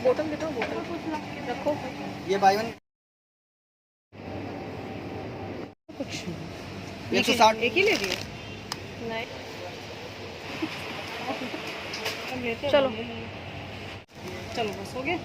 बोतल दे दो, बोतल रखो। ये बाई वन कुछ 160। एक ही ले रही है? नहीं, चलो चलो बस हो गया।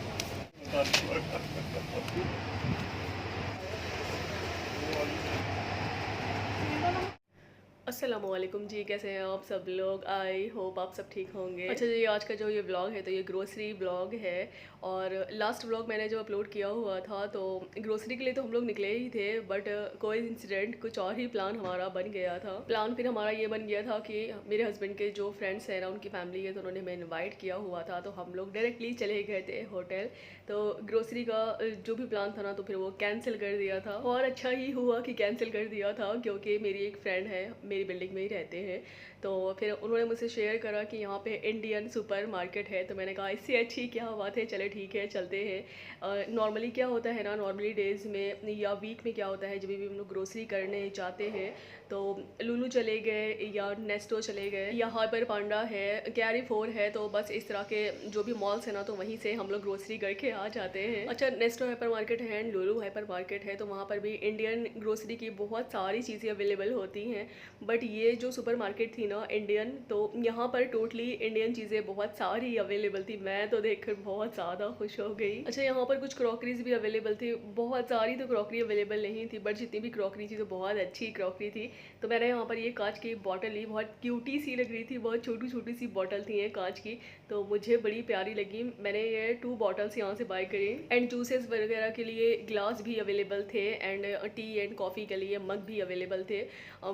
अस्सलामुअलैकुम जी, कैसे हैं आप सब लोग? आई होप आप सब ठीक होंगे। अच्छा जी, आज का जो ये ब्लॉग है तो ये ग्रोसरी ब्लॉग है। और लास्ट ब्लॉग मैंने जो अपलोड किया हुआ था तो ग्रोसरी के लिए तो हम लोग निकले ही थे, बट कोई इंसिडेंट कुछ और ही प्लान हमारा बन गया था। प्लान फिर हमारा ये बन गया था कि मेरे हस्बैंड के जो फ्रेंड्स हैं ना, उनकी फैमिली है, तो उन्होंने हमें इन्वाइट किया हुआ था, तो हम लोग डायरेक्टली चले गए थे होटल। तो ग्रोसरी का जो भी प्लान था ना, तो फिर वो कैंसिल कर दिया था। और अच्छा ही हुआ कि कैंसिल कर दिया था, क्योंकि मेरी एक फ्रेंड है, मेरी बिल्डिंग में ही रहते हैं, तो फिर उन्होंने मुझसे शेयर करा कि यहाँ पे इंडियन सुपर मार्केट है। तो मैंने कहा इससे अच्छी क्या बात है, चले ठीक है चलते हैं। नॉर्मली क्या होता है ना, नॉर्मली डेज़ में या वीक में क्या होता है, जब भी हम लोग ग्रोसरी करने जाते हैं तो लुलू चले गए या नेस्टो चले गए या हाइपर पांडा है, कैरी फोर है, तो बस इस तरह के जो भी मॉल्स है ना, तो वहीं से हम लोग ग्रोसरी करके आ जाते हैं। अच्छा, नेस्टो हाइपर मार्केट है एंड लुलू हाइपर मार्केट है, तो वहाँ पर भी इंडियन ग्रोसरी की बहुत सारी चीज़ें अवेलेबल होती हैं। बट ये जो सुपर मार्केट थी ना इंडियन, तो यहाँ पर टोटली इंडियन चीज़ें बहुत सारी अवेलेबल थी। मैं तो देखकर बहुत ज़्यादा खुश हो गई। अच्छा, यहाँ पर कुछ क्रॉकरीज भी अवेलेबल थी, बहुत सारी तो क्रॉकरी अवेलेबल नहीं थी, बट जितनी भी क्रॉकरी थी तो बहुत अच्छी क्रॉकरी थी। तो मैंने यहाँ पर ये कांच की बॉटल ली, बहुत क्यूटी सी लग रही थी, बहुत छोटी छोटी सी बॉटल थी ये कांच की, तो मुझे बड़ी प्यारी लगी। मैंने ये 2 बॉटल्स यहाँ से बाय करी। एंड जूसेस वगैरह के लिए ग्लास भी अवेलेबल थे, एंड टी एंड कॉफ़ी के लिए मग भी अवेलेबल थे।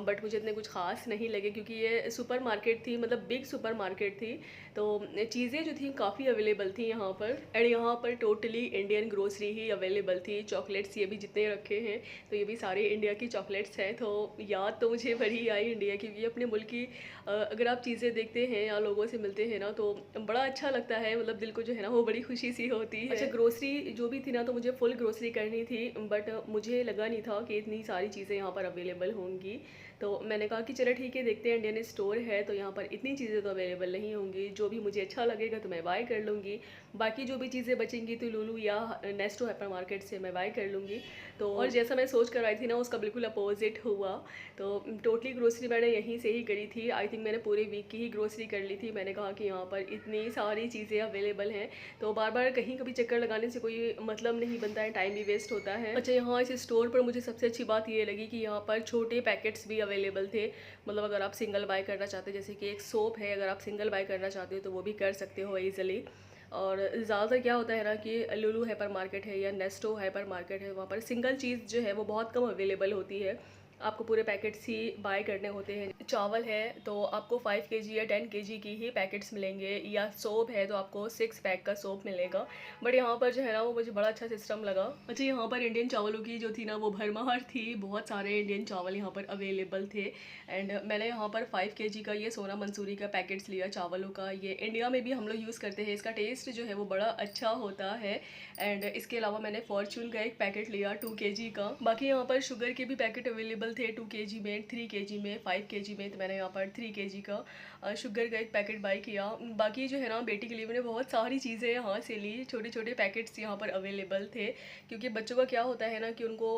बट मुझे इतने कुछ खास नहीं लगे, क्योंकि ये सुपर मार्केट थी, मतलब बिग सुपर मार्केट थी, तो चीज़ें जो थी काफ़ी अवेलेबल थी यहाँ पर। एंड यहाँ पर टोटली इंडियन ग्रोसरी ही अवेलेबल थी। चॉकलेट्स ये भी जितने रखे हैं तो ये भी सारे इंडिया की चॉकलेट्स हैं। तो याद तो मुझे बड़ी आई इंडिया की, क्योंकि अपने मुल्क की अगर आप चीज़ें देखते हैं या लोगों से मिलते हैं ना, तो बड़ा अच्छा लगता है, मतलब दिल को जो है ना वो बड़ी खुशी सी होती है। अच्छा, ग्रोसरी जो भी थी ना, तो मुझे फुल ग्रोसरी करनी थी, बट मुझे लगा नहीं था कि इतनी सारी चीज़ें यहाँ पर अवेलेबल होंगी। तो मैंने कहा कि चलो ठीक है, देखते हैं, इंडियन स्टोर है तो यहाँ पर इतनी चीज़ें तो अवेलेबल नहीं होंगी, जो भी मुझे अच्छा लगेगा तो मैं बाय कर लूँगी। बाकी जो भी चीज़ें बचेंगी तो लुलू या नेस्टो हाइपर मार्केट से मैं बाय कर लूँगी। तो और जैसा मैं सोच कर आई थी ना, उसका बिल्कुल अपोजिट हुआ। तो टोटली ग्रोसरी मैंने यहीं से ही करी थी। आई थिंक मैंने पूरे वीक की ही ग्रोसरी कर ली थी। मैंने कहा कि यहाँ पर इतनी सारी चीज़ें अवेलेबल हैं, तो बार बार कहीं कभी चक्कर लगाने से कोई मतलब नहीं बनता है, टाइम भी वेस्ट होता है। अच्छा, यहाँ इस स्टोर पर मुझे सबसे अच्छी बात ये लगी कि यहाँ पर छोटे पैकेट्स भी अवेलेबल थे। मतलब अगर आप सिंगल बाय करना चाहते हो, जैसे कि एक सोप है, अगर आप सिंगल बाय करना चाहते हो तो वो भी कर सकते हो ईजिली। और ज़्यादातर क्या होता है ना कि लुलू हाइपर मार्केट है या नेस्टो हाइपर मार्केट है, वहाँ पर सिंगल चीज़ जो है वो बहुत कम अवेलेबल होती है, आपको पूरे पैकेट्स ही बाय करने होते हैं। चावल है तो आपको 5 केजी या 10 केजी की ही पैकेट्स मिलेंगे, या सोप है तो आपको 6 पैक का सोप मिलेगा। बट यहाँ पर जो है ना वो मुझे बड़ा अच्छा सिस्टम लगा। अच्छा, यहाँ पर इंडियन चावलों की जो थी ना वो भरमार थी, बहुत सारे इंडियन चावल यहाँ पर अवेलेबल थे। एंड मैंने यहाँ पर 5 केजी का ये सोना मंसूरी का पैकेट्स लिया चावलों का। ये इंडिया में भी हम लोग यूज़ करते हैं, इसका टेस्ट जो है वो बड़ा अच्छा होता है। एंड इसके अलावा मैंने फॉर्चून का एक पैकेट लिया 2 केजी का। बाकी यहाँ पर शुगर के भी पैकेट अवेलेबल थे 2 केजी में, 3 केजी में, 5 केजी में, तो मैंने यहाँ पर 3 केजी का शुगर का एक पैकेट बाय किया। बाकी जो है ना बेटी के लिए मैंने बहुत सारी चीज़ें यहाँ से ली, छोटे छोटे पैकेट्स यहाँ पर अवेलेबल थे, क्योंकि बच्चों का क्या होता है ना कि उनको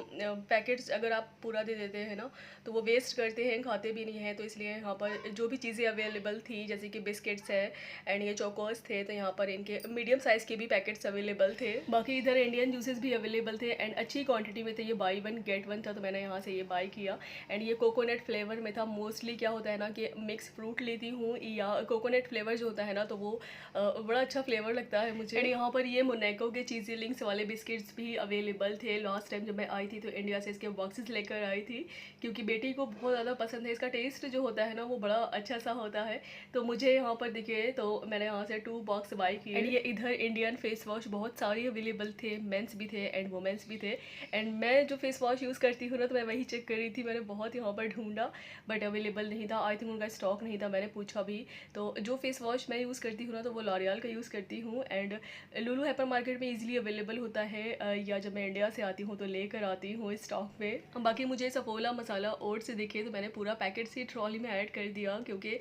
पैकेट्स अगर आप पूरा दे देते हैं ना तो वो वेस्ट करते हैं, खाते भी नहीं हैं। तो इसलिए यहाँ पर जो भी चीज़ें अवेलेबल थी, जैसे कि बिस्किट्स है एंड ये चोकोस थे, तो यहाँ पर इनके मीडियम साइज़ के भी पैकेट्स अवेलेबल थे। बाकी इधर इंडियन जूसेस भी अवेलेबल थे एंड अच्छी क्वांटिटी में थे, ये बाई वन गेट वन था, तो मैंने यहाँ से ये बाय किया। एंड ये कोकोनट फ्लेवर में था। मोस्टली क्या होता है ना कि मिक्स फ्रूट लेती हूँ या कोकोनट फ्लेवर जो होता है ना, तो वो बड़ा अच्छा फ्लेवर लगता है मुझे। एंड यहाँ पर ये मोनाको के चीज़ी लिंक्स वाले बिस्किट्स भी अवेलेबल थे। लास्ट टाइम जब मैं आई थी तो इंडिया से इसके बॉक्सेस लेकर आई थी, क्योंकि बेटी को बहुत ज़्यादा पसंद है, इसका टेस्ट जो होता है ना वो बड़ा अच्छा सा होता है। तो मुझे यहाँ पर दिखे तो मैंने यहाँ से 2 बॉक्स बाय किए। एंड ये इधर इंडियन फेस वॉश बहुत सारी अवेलेबल थे, मेंस भी थे एंड वुमेंस भी थे। एंड मैं जो फेस वॉश यूज़ करती हूँ ना, तो मैं वही चेक कर रही थी, मैंने बहुत यहाँ पर ढूंढा बट अवेलेबल नहीं था। आई थिंक उनका स्टॉक नहीं था, मैंने पूछा भी। तो जो फेस वॉश मैं यूज़ करती हूँ ना, तो वो लॉरियल का यूज़ करती हूँ एंड लुलु हाइपर मार्केट में ईजिली अवेलेबल होता है, या जब मैं इंडिया से आती हूँ तो लेकर आती हूँ स्टॉक में। बाकी मुझे सफोला मसाला ओट्स दिखे तो मैंने पूरा पैकेट से ट्रॉली में ऐड कर दिया, क्योंकि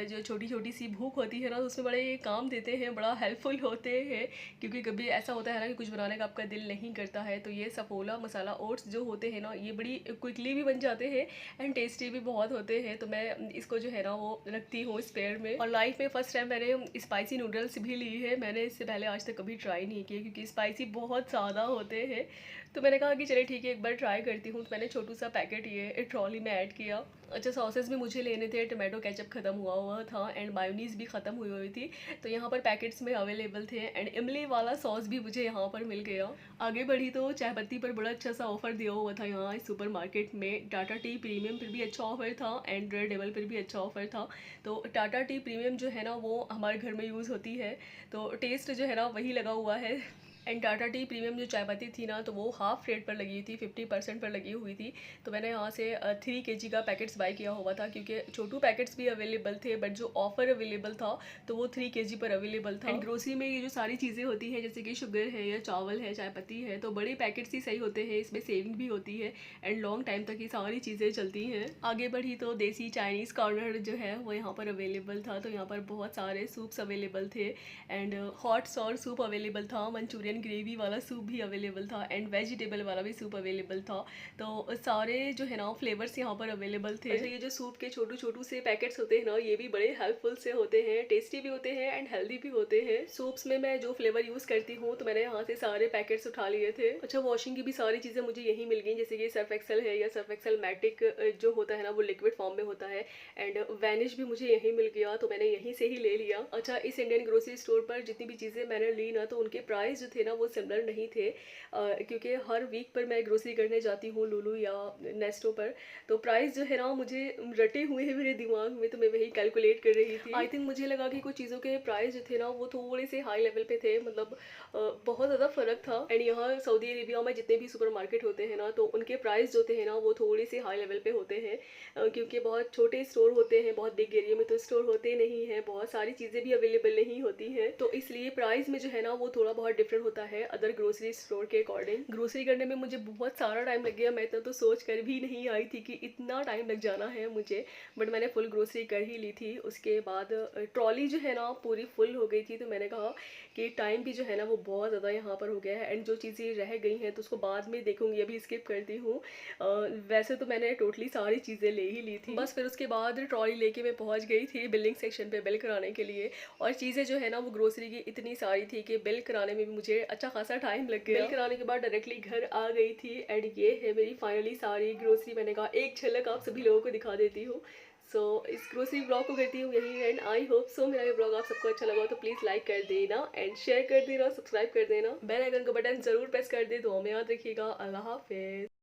जो छोटी छोटी सी भूख होती है ना, तो उसमें बड़े काम देते हैं, बड़ा हेल्पफुल होते हैं। क्योंकि कभी ऐसा होता है ना कि कुछ बनाने का आपका दिल नहीं करता है, तो ये सफोला मसाला ओट्स जो होते हैं ना, ये बड़ी क्विकली भी बन जाते हैं एंड टेस्टी भी बहुत होते हैं। तो मैं इसको जो है ना वो रखती हूँ स्पेयर में। और लाइफ में फर्स्ट टाइम मैंने स्पाइसी नूडल्स भी ली है। मैंने इससे पहले आज तक कभी ट्राई नहीं किया, क्योंकि स्पाइसी बहुत ज़्यादा होते हैं। तो मैंने कहा कि चले ठीक है, एक बार ट्राई करती हूँ। तो मैंने छोटू सा पैकेट ये ट्रॉली में ऐड किया। अच्छा, सॉसेस भी मुझे लेने थे, टमाटो केचप ख़त्म हुआ था एंड मायोनीज़ भी ख़त्म हुई थी, तो यहाँ पर पैकेट्स में अवेलेबल थे एंड इमली वाला सॉस भी मुझे यहाँ पर मिल गया। आगे बढ़ी तो चाय पत्ती पर बड़ा अच्छा सा ऑफर दिया हुआ था यहाँ सुपर मार्केट में। टाटा टी प्रीमियम पर भी अच्छा ऑफर था एंड रेड लेवल पर भी अच्छा ऑफर था। तो टाटा टी प्रीमियम जो है ना, वो हमारे घर में यूज़ होती है, तो टेस्ट जो है ना वही लगा हुआ है। एंड टाटा टी प्रीमियम जो चाय पत्ती थी ना, तो वो हाफ रेट पर लगी थी, 50% पर लगी हुई थी। तो मैंने यहाँ से 3 kg का पैकेट्स बाई किया हुआ था, क्योंकि छोटू पैकेट्स भी अवेलेबल थे बट जो ऑफर अवेलेबल था तो वो 3 kg पर अवेलेबल था। एंड ग्रोसरी में ये जो सारी चीज़ें होती हैं, जैसे कि शुगर है या चावल है, चाय पत्ती है, तो बड़े पैकेट्स ही सही होते हैं, इसमें सेविंग भी होती है एंड लॉन्ग टाइम तक ये सारी चीज़ें चलती हैं। आगे बढ़ी तो देसी चाइनीज़ कॉर्नर जो है वो यहाँ पर अवेलेबल था। तो यहाँ पर बहुत सारे सूप्स अवेलेबल थे and hot sour soup available था, मंचूरियन ग्रेवी वाला सूप भी अवेलेबल था एंड वेजिटेबल वाला भी सूप अवेलेबल था। तो सारे जो है ना फ्लेवर्स यहाँ पर अवेलेबल थे। अच्छा, ये जो सूप के छोटू छोटू से पैकेट्स होते हैं ना, ये भी बड़े हेल्पफुल से होते हैं, टेस्टी भी होते हैं एंड हेल्दी भी होते हैं। सूप्स में मैं जो फ्लेवर यूज़ करती हूँ, तो मैंने यहाँ से सारे पैकेट्स उठा लिए थे। अच्छा, वॉशिंग की भी सारी चीज़ें मुझे यहीं मिल गई, जैसे कि सर्फ एक्सेल है या सर्फ एक्सेल मैटिक जो होता है ना, वो लिक्विड फॉर्म में होता है एंड वैनिश भी मुझे यहीं मिल गया, तो मैंने यहीं से ही ले लिया। अच्छा, इस इंडियन ग्रोसरी स्टोर पर जितनी भी चीज़ें मैंने ली ना, तो उनके प्राइस जो थे ना वो सिमिलर नहीं थे, क्योंकि हर वीक पर मैं ग्रोसरी करने जाती हूँ लुलु या नेस्टो पर, तो प्राइस जो है ना मुझे रटे हुए हैं मेरे दिमाग में, तो मैं वही कैलकुलेट कर रही थी। आई थिंक मुझे लगा कि कुछ चीज़ों के प्राइस जो थे ना वो थोड़े से हाई लेवल पे थे, मतलब बहुत ज़्यादा फ़र्क था। एंड यहाँ सऊदी अरेबिया में जितने भी सुपर मार्केट होते हैं ना, तो उनके प्राइस जो थे ना वो थोड़े से हाई लेवल पे होते हैं, क्योंकि बहुत छोटे स्टोर होते हैं, बहुत बिग एरिया में तो स्टोर होते नहीं हैं, बहुत सारी चीज़ें भी अवेलेबल नहीं होती हैं, तो इसलिए प्राइस में जो है ना वो थोड़ा बहुत डिफरेंट होता है अदर ग्रोसरी स्टोर के अकॉर्डिंग। ग्रोसरी करने में मुझे बहुत सारा टाइम लग गया, मैं इतना तो सोच कर भी नहीं आई थी कि इतना टाइम लग जाना है मुझे, बट मैंने फुल ग्रोसरी कर ही ली थी। उसके बाद ट्रॉली जो है ना पूरी फुल हो गई थी, तो मैंने कहा कि टाइम भी जो है ना वो बहुत ज़्यादा यहाँ पर हो गया है एंड जो चीज़ें रह गई हैं तो उसको बाद में देखूँगी, अभी स्किप करती हूँ। वैसे तो मैंने टोटली सारी चीज़ें ले ही ली थी। बस फिर उसके बाद ट्रॉली लेके मैं पहुँच गई थी बिलिंग सेक्शन पे बिल कराने के लिए, और चीज़ें जो है ना वो ग्रोसरी की इतनी सारी थी कि बिल कराने में भी मुझे अच्छा खासा टाइम लग गया। बिल कराने के बाद डायरेक्टली घर आ गई थी एंड ये है मेरी फाइनली सारी ग्रोसरी। मैंने कहा एक झलक आप सभी लोगों को दिखा देती हूँ। सो इस ग्रोसरी ब्लॉग को करती हूँ यही एंड आई होप सो मेरा ये ब्लॉग आप सबको अच्छा लगा तो प्लीज़ लाइक कर देना एंड शेयर कर देना, सब्सक्राइब कर देना, बेल आइकन का बटन ज़रूर प्रेस कर दे। दुआ में याद रखिएगा। अल्लाह हाफिज़।